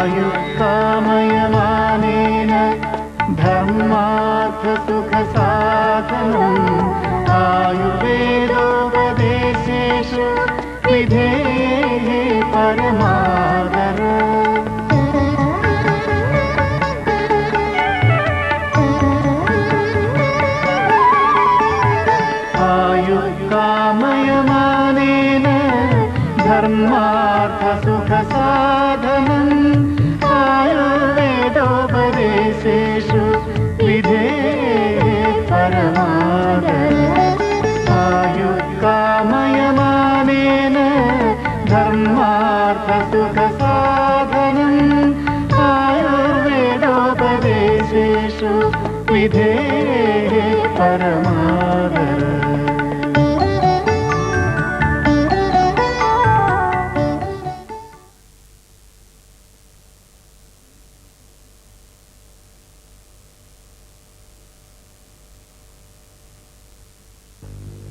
आयुक्कामयमानेन धर्मार्थसुखसाधनम् आयुर्वेदोपदेशेषु विधेः परमादर आयुक्कामयमानेन धर्मार्थसुखसाधनम् आयुर्वेदोपदेशेषु विधेः परमादर आयुक्कामयमानेन धर्मार्थसुखसाधनम् आयुर्वेदोपदेशेषु विधेः परमादर.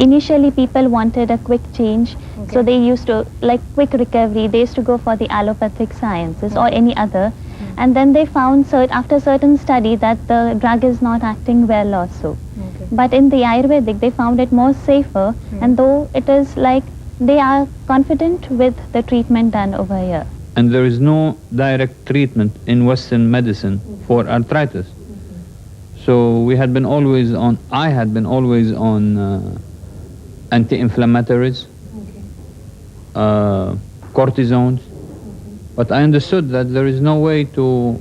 Initially, people wanted a quick change, so they used to, like quick recovery, they used to go for the allopathic sciences or any other. And then they found, after certain study, that the drug is not acting well also. But in the Ayurvedic, they found it more safer, and though it is like, they are confident with the treatment done over here. And there is no direct treatment in Western medicine for arthritis. So I had been always on anti-inflammatories, cortisones, but I understood that there is no way to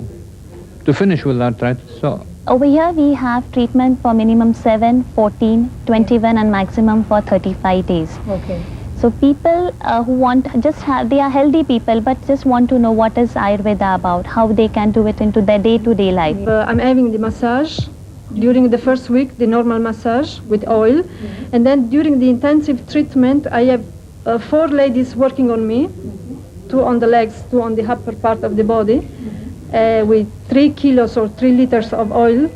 finish with arthritis. So over here we have treatment for minimum 7, 14, 21 and maximum for 35 days. Okay. So people who want they are healthy people but just want to know what is Ayurveda about, how they can do it into their day-to-day life. I'm having the massage. During the first week, the normal massage with oil. And then during the intensive treatment, I have 4 ladies working on me, 2 on the legs, 2 on the upper part of the body, with 3 kilos or 3 liters of oil.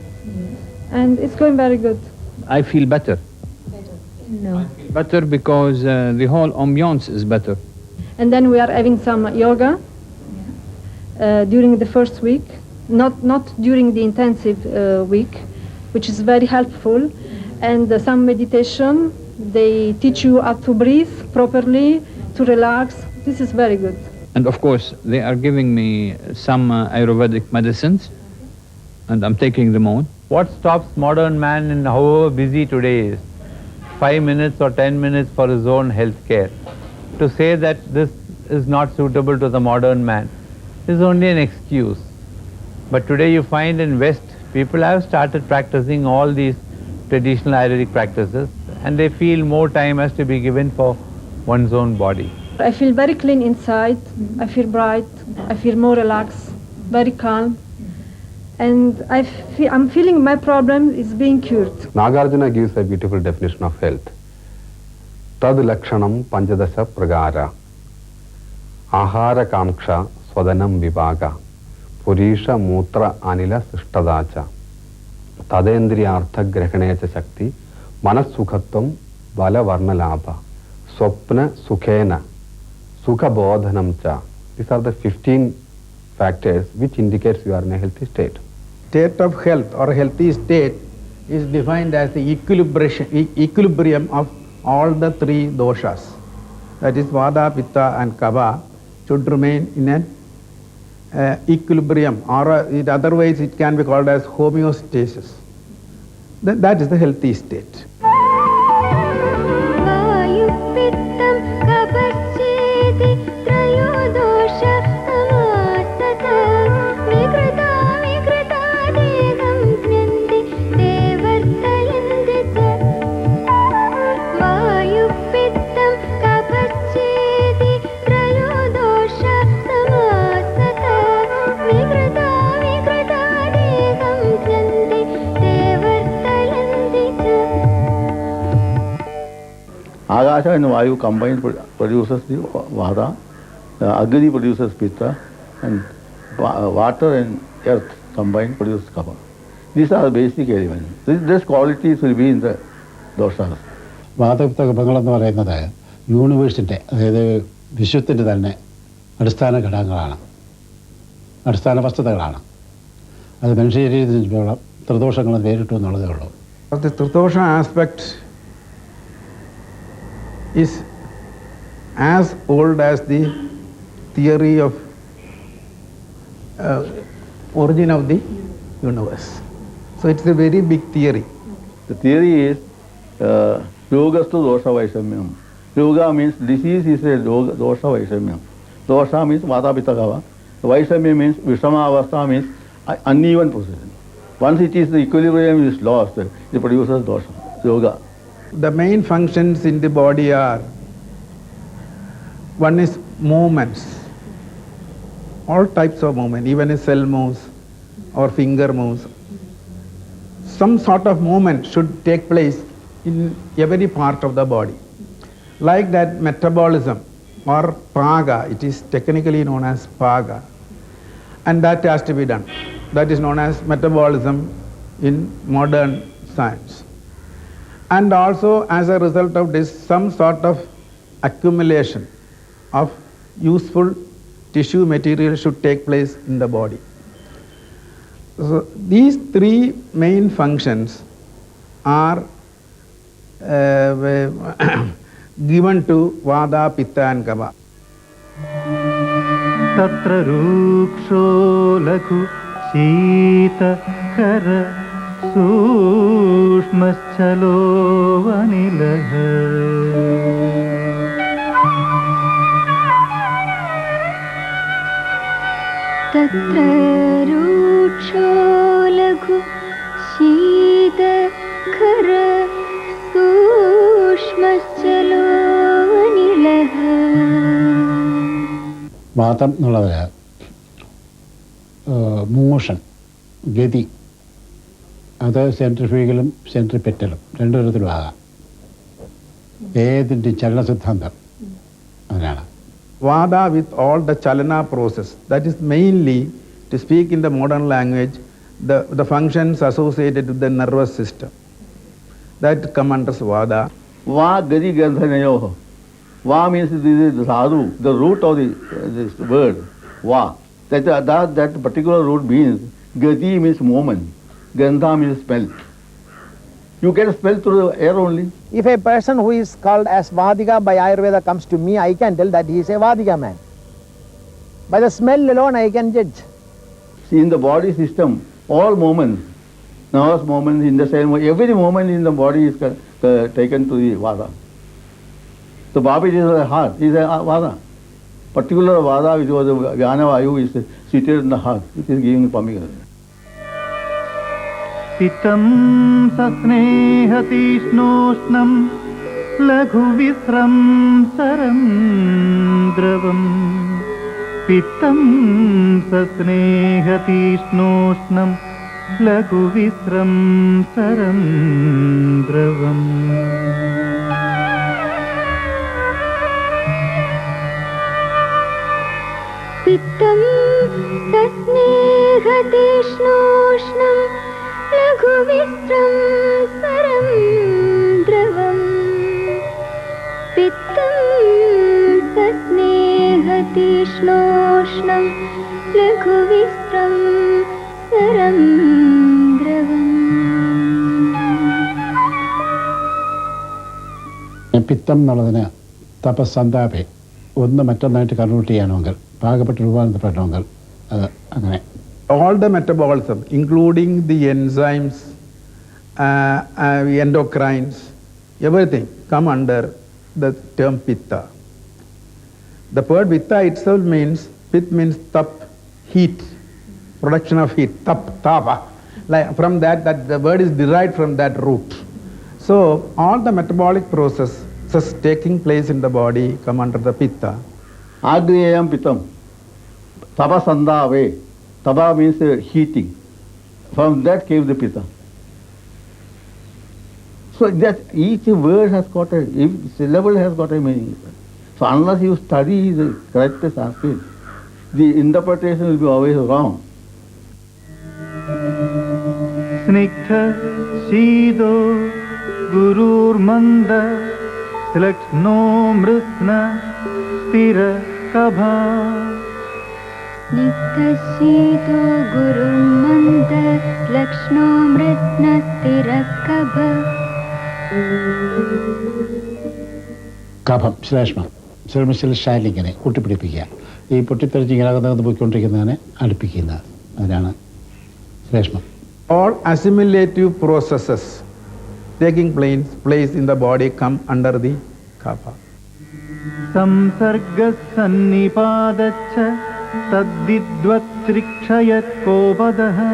And it's going very good. I feel better. No. I feel better because the whole ambiance is better. And then we are having some yoga during the first week, not during the intensive week, which is very helpful, and some meditation. They teach you how to breathe properly, to relax. This is very good. And of course, they are giving me some Ayurvedic medicines, and I'm taking them on. What stops modern man in however busy today is 5 minutes or 10 minutes for his own health care. To say that this is not suitable to the modern man is only an excuse. But today you find in West, people have started practicing all these traditional Ayurvedic practices, and they feel more time has to be given for one's own body. I feel very clean inside, I feel bright, I feel more relaxed, very calm, and I'm feeling my problem is being cured. Nagarjuna gives a beautiful definition of health. Tad lakshanam panchadasha pragara, ahara kamksha swadanam vivaga, purisha mutra anila sishtadacha, tadendriyartha grahanecha shakti, manas sukhatvam bala varna labha, swapna sukhena, sukha bodhanam cha. These are the 15 factors which indicates you are in a healthy state. State of health or healthy state is defined as the equilibrium of all the 3 doshas. That is Vata, Pitta and Kapha should remain in an equilibrium, or otherwise it can be called as homeostasis. That is the healthy state. Akasha and Vayu combined produces the Vata, Agni produces Pitta, and water and earth combined produces Kapha. These are the basic elements. These qualities will be in the doshas. Vata, Pitta, Kapha എന്ന് പറയുന്നത് യൂണിവേഴ്സിന്റെ അതായത് വിശ്വത്തിന്റെ തന്നെ അടിസ്ഥാന ഘടകങ്ങളാണ്. അടിസ്ഥാന വസ്തുതകളാണ്. അത് മനുഷ്യ ശരീരത്തിന് ത്രിദോഷങ്ങൾ നേരിട്ടു എന്നുള്ളതേ ഉള്ളൂ. The Tritosha aspect is as old as the theory of origin of the universe. So it's a very big theory. The theory is yogastu dosha vaishamyam. Yoga means disease is a dosha vaishamyam. Dosha means vata pitta kapha. Vaishamya means vishama avastha means uneven position. Once it is the equilibrium is lost, it produces dosha. Yoga. The main functions in the body are, one is movements, all types of movement, even a cell moves or finger moves. Some sort of movement should take place in every part of the body. Like that metabolism or paga, it is technically known as paga, and that has to be done. That is known as metabolism in modern science. And also as a result of this, some sort of accumulation of useful tissue material should take place in the body. So these three main functions are given to Vada, Pitta and Kapha. Tatra ruksho lakhu शीतकर सूक्ष्मश्चलो वनिलः तत्र रूक्षो लघु शीतकर सूक्ष्मश्चलो वनिलः. വാതം എന്നുള്ളത് motion, ഗതി, അത് സെൻട്രിഫ്യൂഗലും സെൻട്രിപെറ്റലും രണ്ടു തരത്തിലും ആകാം. ഏതിൻ്റെ ചലനസിദ്ധാന്തം അതിനാണ്. Vada with all the chalana process, that is mainly, to speak in the modern language, the functions associated with the nervous system, that come under Vada. Va gadi gandhanayoh. Va means this is sadhu, the root of this word, va. That particular root means, gati means movement, gandha means smell. You can smell through the air only. If a person who is called as Vadiga by Ayurveda comes to me, I can tell that he is a Vadiga man. By the smell alone I can judge. See, in the body system, all movements, nervous movements in the same way, every movement in the body is taken to the Vada. The Babi is the heart, is a Vada. Particular Vada, which was the Vyanavayu, is seated in the heart, which is giving pumping. Pitam sasnehatishnoshnam laghu visram saram dravam. Pitam sasnehatishnoshnam laghu visram saram dravam. पित्तं सस्नेहतीक्ष्णोष्णं लघुविस्रं सरं द्रवम्. पित्तं सस्नेहतीक्ष्णोष्णं लघुविस्रं सरं द्रवम्. പിത്തം എന്നുള്ളതിന് തപസ്സന്താപേ ഒന്ന് മറ്റൊന്നായിട്ട് convert ചെയ്യണമെങ്കിൽ, പാകപ്പെട്ട് രൂപാന്തരപ്പെടണമെങ്കിൽ അത് അങ്ങനെ. All the metabolism, including the enzymes, endocrines, everything come under the term pitta. The word pitta itself means, pit means tap, heat, production of heat, tapa. Like from that the word is derived from that root. So all the metabolic processes taking place in the body come under the pitta. Agriyam pitam. Tapa sandave. Tapa means heating. From that came the pitta. So that each word has got each syllable has got a meaning. So unless you study the correct Sanskrit, the interpretation will be always wrong. Snigdha Shido Gurur Manda Slakshno Mritsna Stira Kabha स्निग्धशीतो गुरुर्मन्द लक्ष्णो मृत्नस्थिरकभ കഫം ശ്ലേഷ്മം ശ്ലേഷ്മത്തിൽ ഷാലിങ്ങനെ കൂട്ടിപ്പിടിപ്പിക്കുക. ഈ പൊട്ടിത്തെറിച്ച് ഇങ്ങനെ അകത്ത് പോയിക്കൊണ്ടിരിക്കുന്നതിനെ അടുപ്പിക്കുന്ന അതിനാണ് ശ്ലേഷ്മം. All assimilative processes taking place in the body come under the kapha. Samsarga sannipadacha taddidvatrikshayat kopadaha.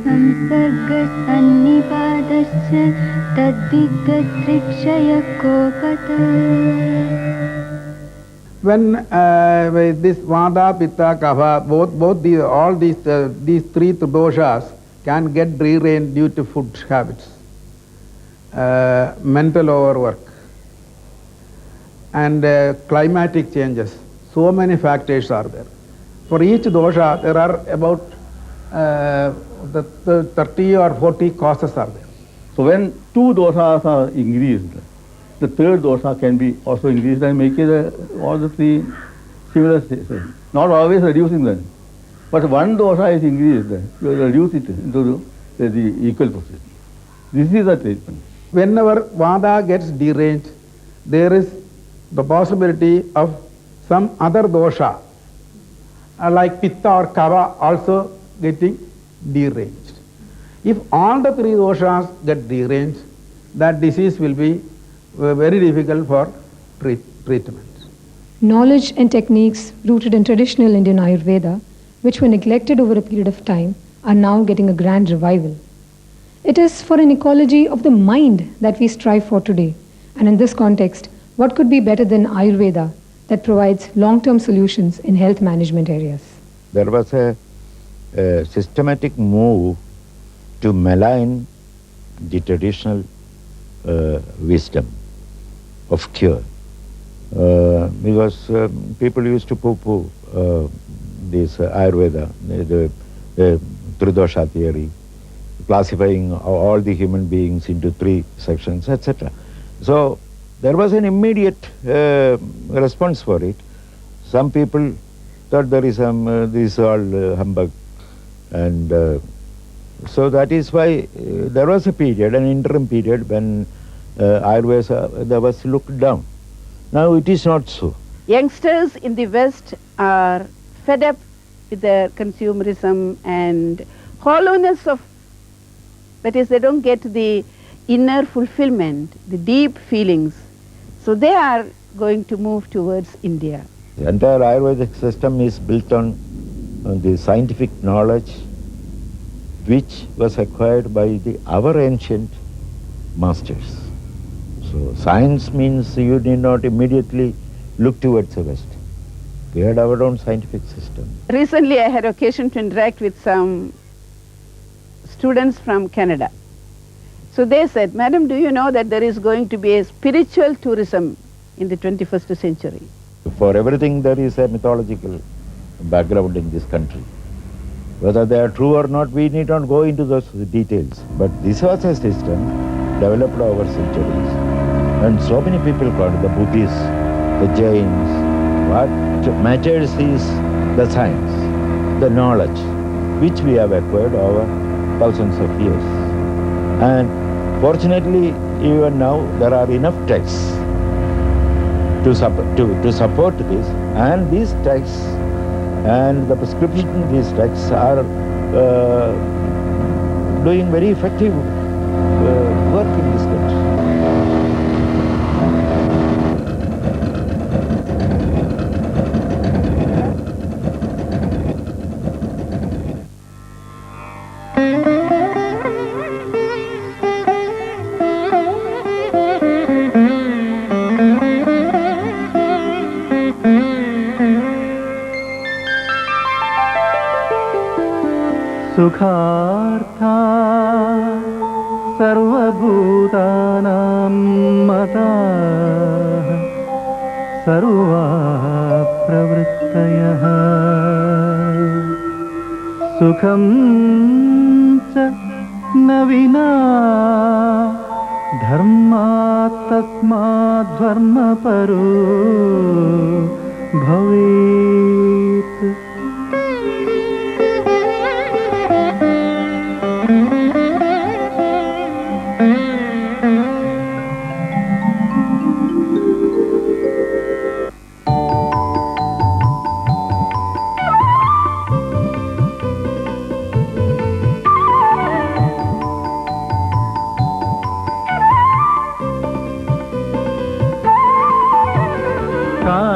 Samsarga sannipadacha taddidvatrikshayat kopadaha. When this Vata, Pitta, Kapha, all these three doshas can get rearranged due to food habits, mental overwork, and climatic changes. So many factors are there. For each dosha, there are about 30 or 40 causes are there. So when two doshas are increased, the third dosha can be also increased and make it all the three similar states. Not always reducing them. But one dosha is increased, you reduce it into the equal proportion. This is the treatment. Whenever Vata gets deranged, there is the possibility of some other dosha, like Pitta or Kapha, also getting deranged. If all the three doshas get deranged, that disease will be very difficult for treatment. Knowledge and techniques rooted in traditional Indian Ayurveda, which were neglected over a period of time, are now getting a grand revival. It is for an ecology of the mind that we strive for today. And in this context, what could be better than Ayurveda that provides long-term solutions in health management areas? There was a systematic move to malign the traditional wisdom of cure, because people used to poo-poo this Ayurveda, the Tridosha theory, classifying all the human beings into three sections, etc. So there was an immediate response for it. Some people thought there is this is all humbug, and so that is why there was a period, an interim period, when Ayurveda there was looked down. Now it is not so. Youngsters in the West are fed up with their consumerism and hollowness of, that is, they don't get the inner fulfillment, the deep feelings. So they are going to move towards India. The entire Ayurvedic system is built on the scientific knowledge which was acquired by our ancient masters. So science means you need not immediately look towards the West. We had our own scientific system. Recently I had occasion to interact with some students from Canada. So they said, "Madam, do you know that there is going to be a spiritual tourism in the 21st century?" For everything there is a mythological background in this country. Whether they are true or not, we need not go into those details. But this was a system developed over centuries. And so many people called the Buddhists, the Jains. What matters is the science, the knowledge, which we have acquired over thousands of years. And fortunately, even now, there are enough texts to support this. And these texts and the prescription in these texts are doing very effective work in this country. सुखार्था सर्वभूतानां मताः सर्वा प्रवृत्तयः सुखं च न विना धर्मात् तस्मात् धर्मपरो भवेत्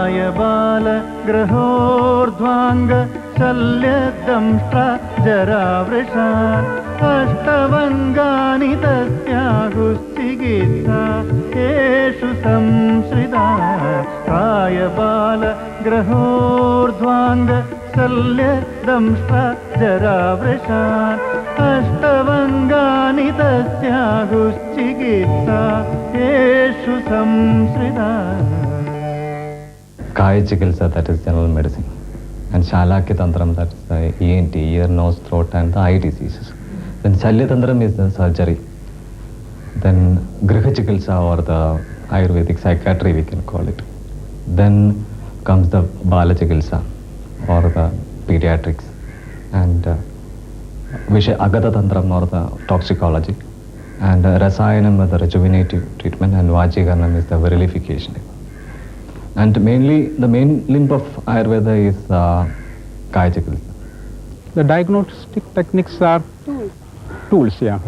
कायबालग्रहोर्ध्वाङ्ग शल्यदंष्ट्रा जरावृषान् अष्टवङ्गानि तस्यागुश्चिकित्सा येषु संश्रिता कायबालग्रहोर्ध्वाङ्ग शल्यदंष्ट्रा जरावृषान् अष्टवङ्गानि तस्यागुश्चिकित्सा येषु संश्रिता. Kaya Chikitsa, that is general medicine, and Shalakya Tantram, that is the ENT, ear, nose, throat, and the eye diseases. Then Shalya Tantram is the surgery. Then Griha Chikitsa, or the Ayurvedic psychiatry, we can call it. Then comes the Bala Chikitsa, or the pediatrics, and Agata Tantram, or the toxicology, and Rasayanam, the rejuvenative treatment, and Vajiganam is the virilization. And mainly, the main limb of Ayurveda is Kaya Chikitsa. The diagnostic techniques are tools, yeah.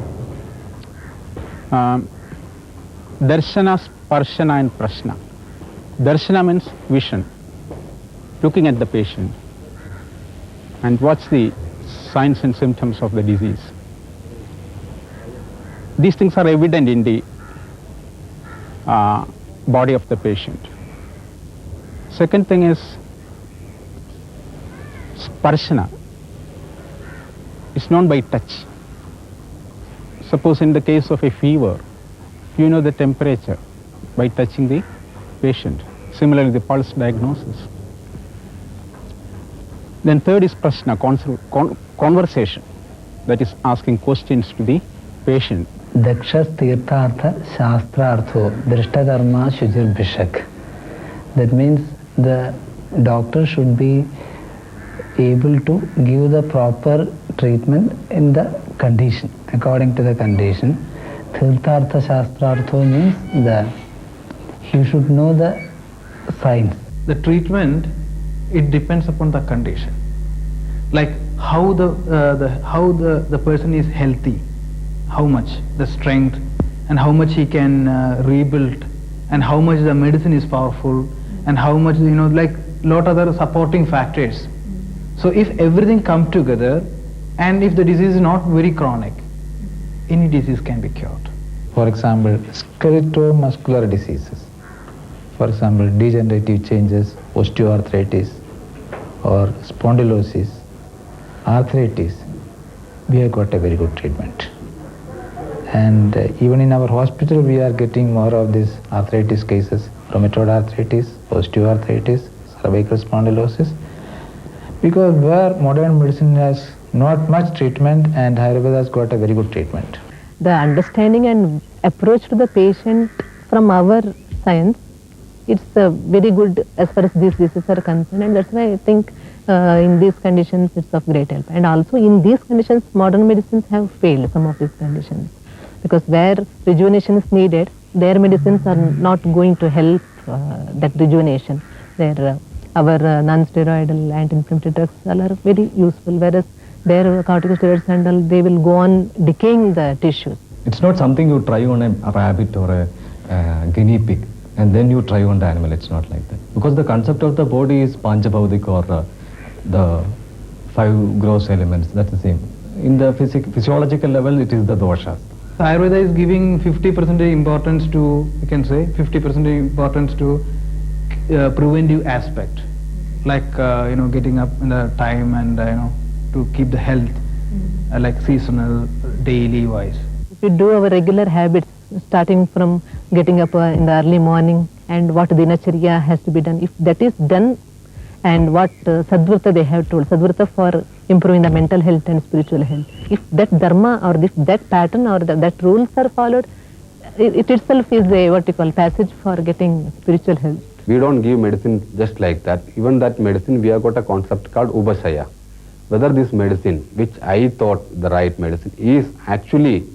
Darshana, Sparshana and Prashna. Darshana means vision, looking at the patient and what's the signs and symptoms of the disease. These things are evident in the body of the patient. Second thing is Sparshana. It's known by touch. Suppose in the case of a fever, you know the temperature by touching the patient. Similarly, the pulse diagnosis. Then third is Prashna, conversation, that is asking questions to the patient. Dakshas Tirthartha Shastrartho Drishtakarma Shujir Bishak. That means the doctor should be able to give the proper treatment in the condition, according to the condition. Tirthartha Shastrartho means that he should know the signs. The treatment, it depends upon the condition. Like how the person is healthy, how much the strength, and how much he can rebuild, and how much the medicine is powerful, and how much, like lot other supporting factors. So if everything comes together, and if the disease is not very chronic, any disease can be cured. For example, skeletal-muscular diseases. For example, degenerative changes, osteoarthritis, or spondylosis, arthritis, we have got a very good treatment. And even in our hospital, we are getting more of these arthritis cases, rheumatoid arthritis, osteoarthritis, cervical spondylosis, because where modern medicine has not much treatment and Ayurveda has got a very good treatment. The understanding and approach to the patient from our science, it's very good as far as these diseases are concerned, and that's why I think in these conditions it's of great help. And also in these conditions, modern medicines have failed some of these conditions, because where rejuvenation is needed, their medicines are not going to help that rejuvenation. Our non-steroidal anti-inflammatory drugs are very useful, whereas their corticosteroids and all, they will go on decaying the tissues. It's not something you try on a rabbit or a guinea pig and then you try on the animal. It's not like that. Because the concept of the body is Panchabhautik, or the 5 gross elements, that's the same. In the physiological level, it is the doshas. Ayurveda is giving 50% importance to, you can say, 50% importance to preventive aspect, like getting up in the time and to keep the health, like seasonal, daily wise. If we do our regular habits, starting from getting up in the early morning and what dinacharya has to be done, if that is done, and what sadvrata they have told, sadvrata for improving the mental health and spiritual health, if that dharma or if that pattern or that rules are followed, it itself is a passage for getting spiritual health. We don't give medicine just like that. Even that medicine, we have got a concept called Ubashaya. Whether this medicine, which I thought the right medicine, is actually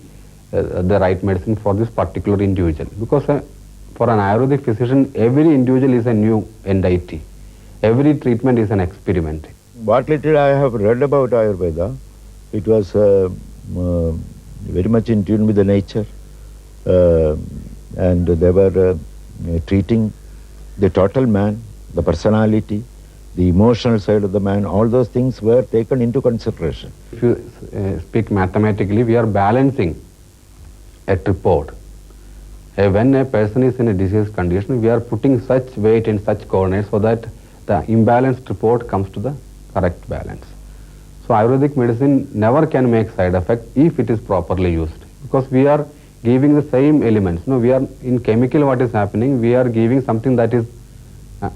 the right medicine for this particular individual. Because for an Ayurvedic physician, every individual is a new entity. Every treatment is an experiment. What little I have read about Ayurveda, it was very much in tune with the nature, and they were treating the total man the personality, the emotional side of the man, all those things were taken into consideration. If you speak mathematically, we are balancing a tripod. When a person is in a disease condition, we are putting such weight in such coordinates so that the imbalanced tripod comes to the correct balance. So Ayurvedic medicine never can make side effect if it is properly used, because we are giving the same elements. No, we are in chemical, what is happening, we are giving something that is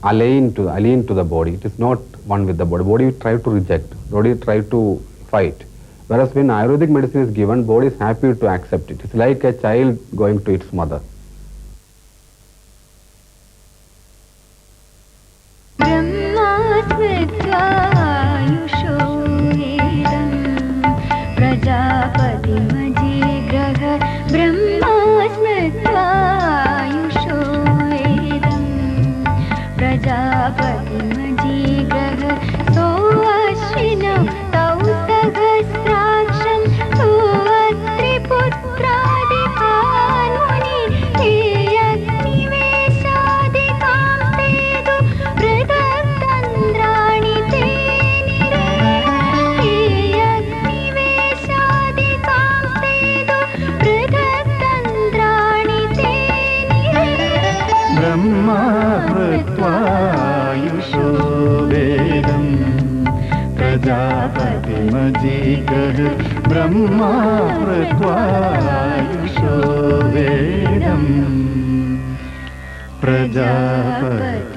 alien to the body. It is not one with the body. Body try to reject, body try to fight. Whereas when Ayurvedic medicine is given, body is happy to accept it. It's like a child going to its mother. Brahma प्रत्वायुषो वेदम् प्रजापतिमजीग्रह